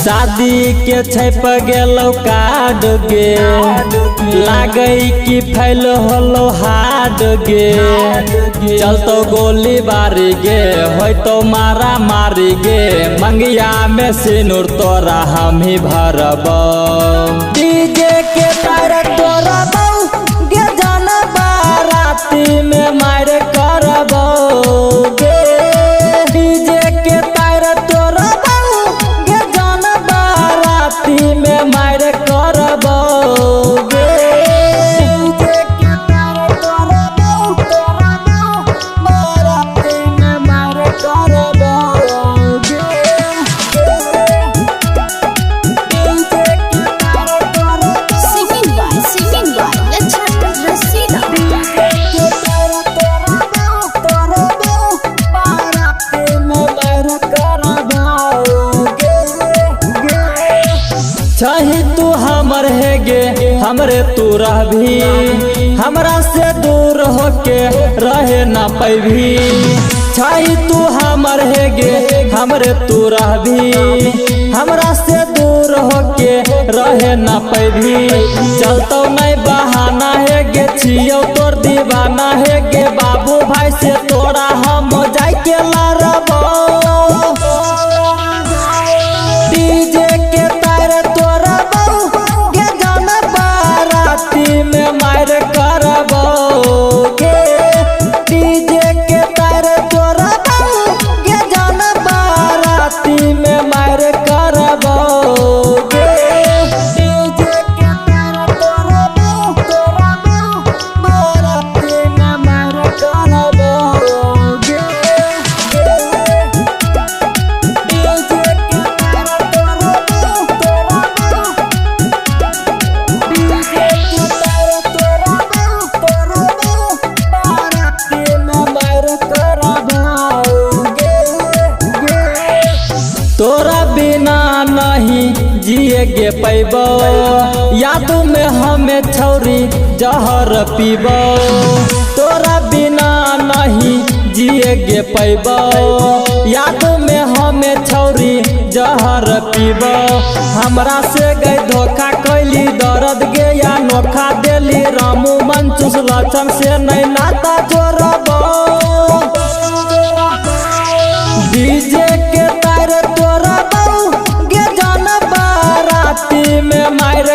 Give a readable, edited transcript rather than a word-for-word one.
शादी के छप गेलो कार्ड गे लागई कि फैल होलो हाड गे चलतो गोली बारी गे होतो मारा मारी गे मंगिया में सिनुर तोरा हम ही भरब डीजे के तार तोरा गे जाना बाराती में मार करब गे डीजे के तार तोरा गे जाना बाराती में मार करब चाहे तू हमर है गे हमरे तू रहबी हमरा से दूर होके रहे ना पैभी चाहे तू हमर है गे हमरे तू रहबी हमरा से दूर होके रहे ना पैभी चलतो नहीं बहाना है गे छियो तोर दीवाना है गे बाबू भाई से तोरा हम जाय के लड़ब डीजे के तार तोरा गे जाना बाराती में मार करब गे डीजे के तार तोरा गे जाना बाराती में मार करब गे डीजे के तार तोरा बाराती में मार करब गे तोरा बिना नहीं जिए गे पैबो याद में हमें छौरी जहर पीबो तोरा बिना नहीं जिए गे पैबो याद में हमें छौरी जहर पीबो हमरा से गई धोखा कैली दर्द गे या नोखा देली रामू मंचूस लक्षण से नहीं नाता जोड़ब डीजे के तार तोरा गे जाना बाराती में मार